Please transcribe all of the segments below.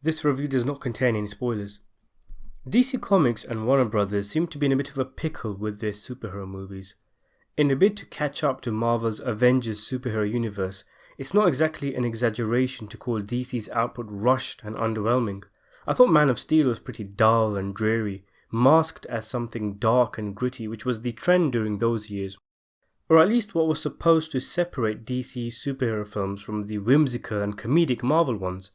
This review does not contain any spoilers. DC Comics and Warner Brothers seem to be in a bit of a pickle with their superhero movies. In a bid to catch up to Marvel's Avengers superhero universe, it's not exactly an exaggeration to call DC's output rushed and underwhelming. I thought Man of Steel was pretty dull and dreary, masked as something dark and gritty, which was the trend during those years. Or at least what was supposed to separate DC superhero films from the whimsical and comedic Marvel ones.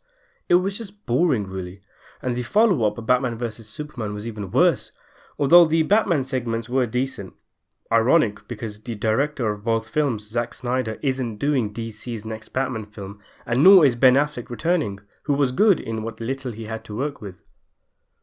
It was just boring really, and the follow-up, Batman vs Superman, was even worse, although the Batman segments were decent. Ironic, because the director of both films, Zack Snyder, isn't doing DC's next Batman film, and nor is Ben Affleck returning, who was good in what little he had to work with.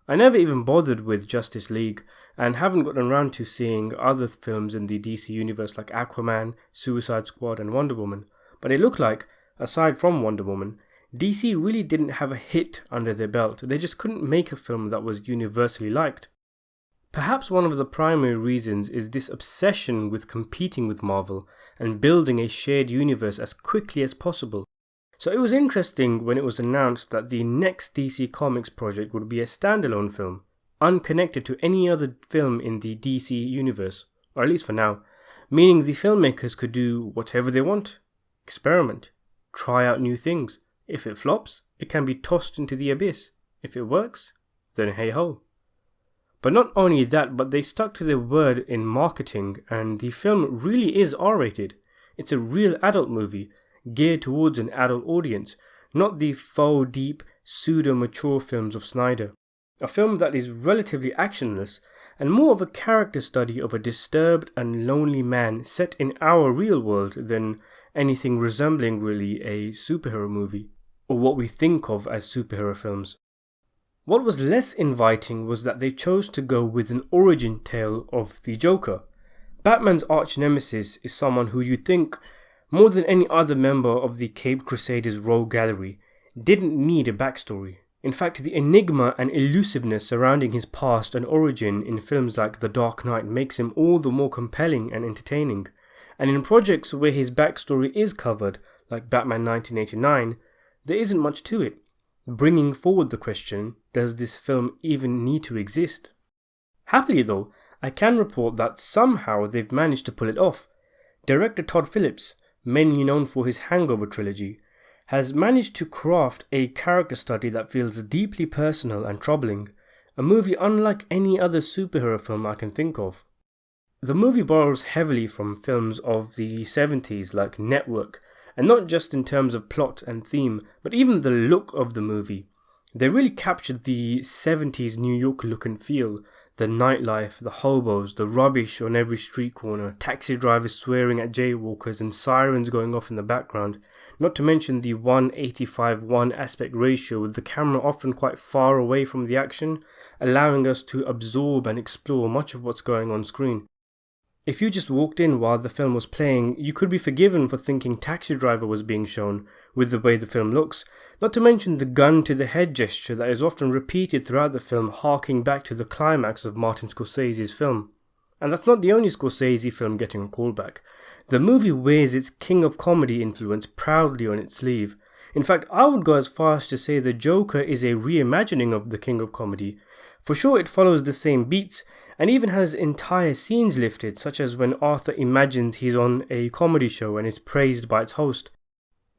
I never even bothered with Justice League, and haven't gotten around to seeing other films in the DC universe like Aquaman, Suicide Squad and Wonder Woman, but it looked like, aside from Wonder Woman, DC really didn't have a hit under their belt. They just couldn't make a film that was universally liked. Perhaps one of the primary reasons is this obsession with competing with Marvel and building a shared universe as quickly as possible. So it was interesting when it was announced that the next DC Comics project would be a standalone film, unconnected to any other film in the DC universe, or at least for now, meaning the filmmakers could do whatever they want, experiment, try out new things. If it flops, it can be tossed into the abyss. If it works, then hey ho. But not only that, but they stuck to their word in marketing, and the film really is R-rated. It's a real adult movie, geared towards an adult audience, not the faux deep, pseudo-mature films of Snyder. A film that is relatively actionless, and more of a character study of a disturbed and lonely man set in our real world than anything resembling really a superhero movie, or what we think of as superhero films. What was less inviting was that they chose to go with an origin tale of the Joker. Batman's arch-nemesis is someone who you'd think, more than any other member of the Caped Crusaders rogue gallery, didn't need a backstory. In fact, the enigma and elusiveness surrounding his past and origin in films like The Dark Knight makes him all the more compelling and entertaining. And in projects where his backstory is covered, like Batman 1989, there isn't much to it, bringing forward the question, does this film even need to exist? Happily though, I can report that somehow they've managed to pull it off. Director Todd Phillips, mainly known for his Hangover trilogy, has managed to craft a character study that feels deeply personal and troubling, a movie unlike any other superhero film I can think of. The movie borrows heavily from films of the 70s like Network, and not just in terms of plot and theme, but even the look of the movie. They really captured the 70s New York look and feel, the nightlife, the hobos, the rubbish on every street corner, taxi drivers swearing at jaywalkers and sirens going off in the background, not to mention the 1:85:1 aspect ratio with the camera often quite far away from the action, allowing us to absorb and explore much of what's going on screen. If you just walked in while the film was playing, you could be forgiven for thinking Taxi Driver was being shown, with the way the film looks, not to mention the gun to the head gesture that is often repeated throughout the film, harking back to the climax of Martin Scorsese's film. And that's not the only Scorsese film getting a callback. The movie wears its King of Comedy influence proudly on its sleeve. In fact, I would go as far as to say the Joker is a reimagining of the King of Comedy. For sure it follows the same beats, and even has entire scenes lifted, such as when Arthur imagines he's on a comedy show and is praised by its host.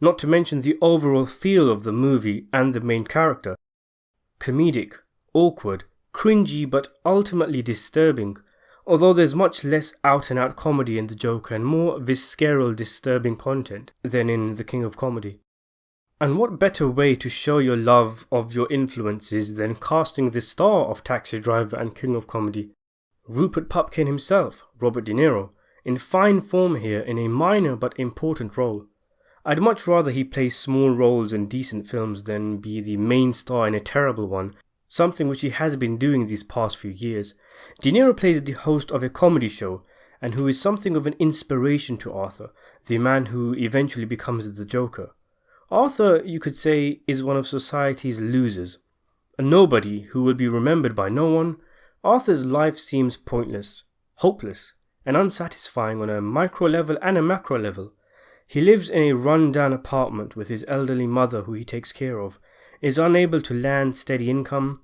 Not to mention the overall feel of the movie and the main character. Comedic, awkward, cringy but ultimately disturbing, although there's much less out-and-out comedy in the Joker and more visceral disturbing content than in the King of Comedy. And what better way to show your love of your influences than casting the star of Taxi Driver and King of Comedy, Rupert Pupkin himself, Robert De Niro, in fine form here in a minor but important role. I'd much rather he play small roles in decent films than be the main star in a terrible one, something which he has been doing these past few years. De Niro plays the host of a comedy show, and who is something of an inspiration to Arthur, the man who eventually becomes the Joker. Arthur, you could say, is one of society's losers, a nobody who will be remembered by no one. Arthur's life seems pointless, hopeless, and unsatisfying on a micro level and a macro level. He lives in a run-down apartment with his elderly mother who he takes care of, is unable to land steady income,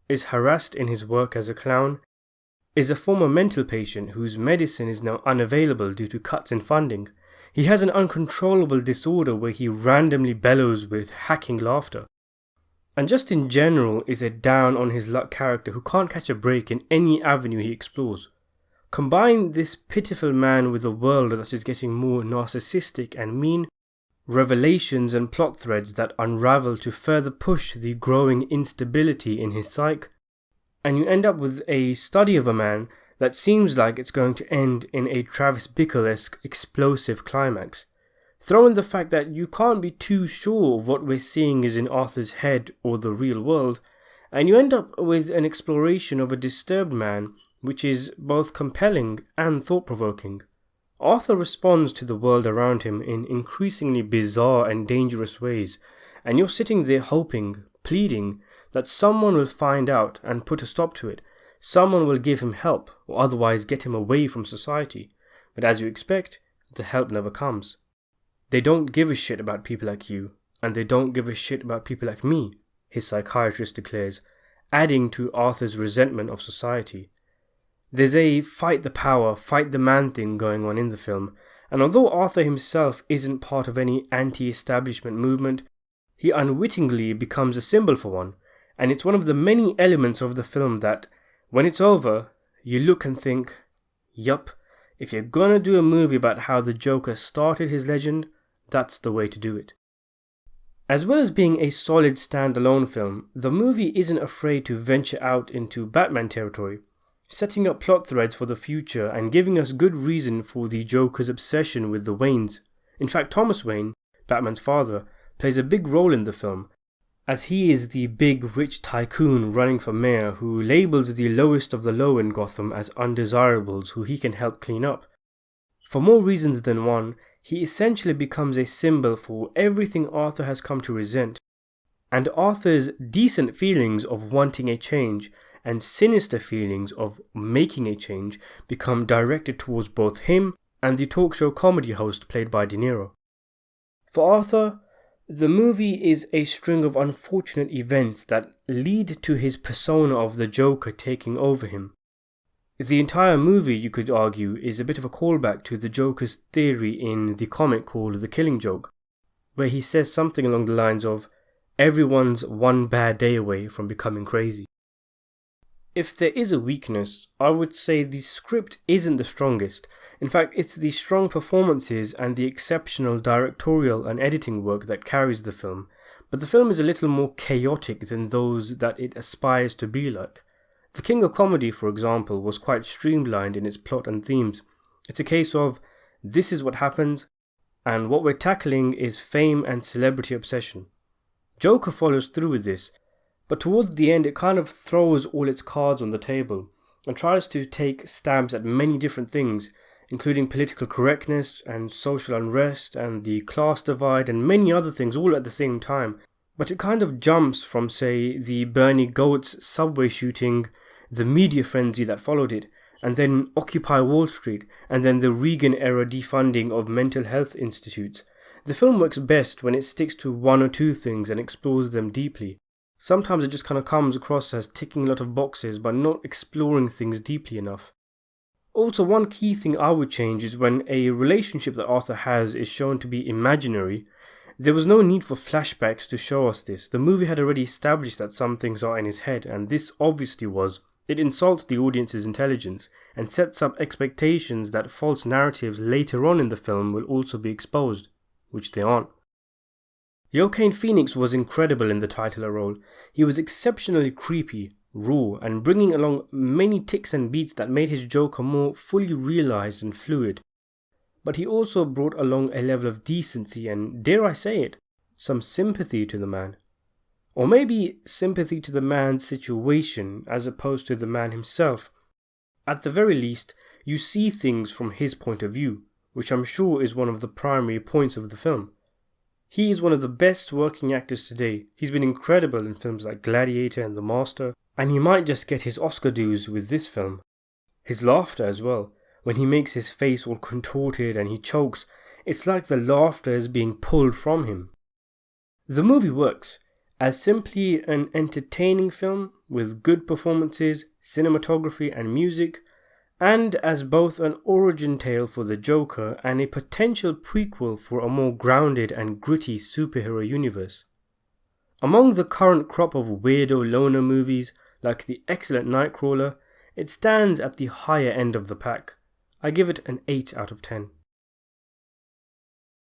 is harassed in his work as a clown, is a former mental patient whose medicine is now unavailable due to cuts in funding. He has an uncontrollable disorder where he randomly bellows with hacking laughter. And just in general is a down on his luck character who can't catch a break in any avenue he explores. Combine this pitiful man with a world that is getting more narcissistic and mean, revelations and plot threads that unravel to further push the growing instability in his psyche, and you end up with a study of a man that seems like it's going to end in a Travis Bickle-esque explosive climax. Throw in the fact that you can't be too sure of what we're seeing is in Arthur's head or the real world, and you end up with an exploration of a disturbed man which is both compelling and thought-provoking. Arthur responds to the world around him in increasingly bizarre and dangerous ways, and you're sitting there hoping, pleading, that someone will find out and put a stop to it. Someone will give him help, or otherwise get him away from society. But as you expect, the help never comes. They don't give a shit about people like you, and they don't give a shit about people like me, his psychiatrist declares, adding to Arthur's resentment of society. There's a fight the power, fight the man thing going on in the film, and although Arthur himself isn't part of any anti-establishment movement, he unwittingly becomes a symbol for one, and it's one of the many elements of the film that, when it's over, you look and think, yup, if you're gonna do a movie about how the Joker started his legend, that's the way to do it. As well as being a solid standalone film, the movie isn't afraid to venture out into Batman territory, setting up plot threads for the future and giving us good reason for the Joker's obsession with the Waynes. In fact, Thomas Wayne, Batman's father, plays a big role in the film, as he is the big rich tycoon running for mayor who labels the lowest of the low in Gotham as undesirables who he can help clean up. For more reasons than one, he essentially becomes a symbol for everything Arthur has come to resent, and Arthur's decent feelings of wanting a change and sinister feelings of making a change become directed towards both him and the talk show comedy host played by De Niro. For Arthur, the movie is a string of unfortunate events that lead to his persona of the Joker taking over him. The entire movie, you could argue, is a bit of a callback to the Joker's theory in the comic called The Killing Joke, where he says something along the lines of, "Everyone's one bad day away from becoming crazy." If there is a weakness, I would say the script isn't the strongest. In fact, it's the strong performances and the exceptional directorial and editing work that carries the film, but the film is a little more chaotic than those that it aspires to be like. The King of Comedy, for example, was quite streamlined in its plot and themes. It's a case of, this is what happens, and what we're tackling is fame and celebrity obsession. Joker follows through with this, but towards the end it kind of throws all its cards on the table and tries to take stabs at many different things, including political correctness and social unrest and the class divide and many other things all at the same time. But it kind of jumps from, say, the Bernie Goetz subway shooting, the media frenzy that followed it, and then Occupy Wall Street, and then the Reagan-era defunding of mental health institutes. The film works best when it sticks to one or two things and explores them deeply. Sometimes it just kind of comes across as ticking a lot of boxes but not exploring things deeply enough. Also, one key thing I would change is when a relationship that Arthur has is shown to be imaginary. There was no need for flashbacks to show us this. The movie had already established that some things are in his head, and this obviously was. It insults the audience's intelligence and sets up expectations that false narratives later on in the film will also be exposed, which they aren't. Joaquin Phoenix was incredible in the titular role. He was exceptionally creepy, raw, and bringing along many ticks and beats that made his Joker more fully realized and fluid. But he also brought along a level of decency and, dare I say it, some sympathy to the man. Or maybe sympathy to the man's situation as opposed to the man himself. At the very least, you see things from his point of view, which I'm sure is one of the primary points of the film. He is one of the best working actors today. He's been incredible in films like Gladiator and The Master, and he might just get his Oscar dues with this film. His laughter as well, when he makes his face all contorted and he chokes, it's like the laughter is being pulled from him. The movie works, As simply an entertaining film with good performances, cinematography and music, and as both an origin tale for the Joker and a potential prequel for a more grounded and gritty superhero universe. Among the current crop of weirdo loner movies like the excellent Nightcrawler, it stands at the higher end of the pack. I give it an 8 out of 10.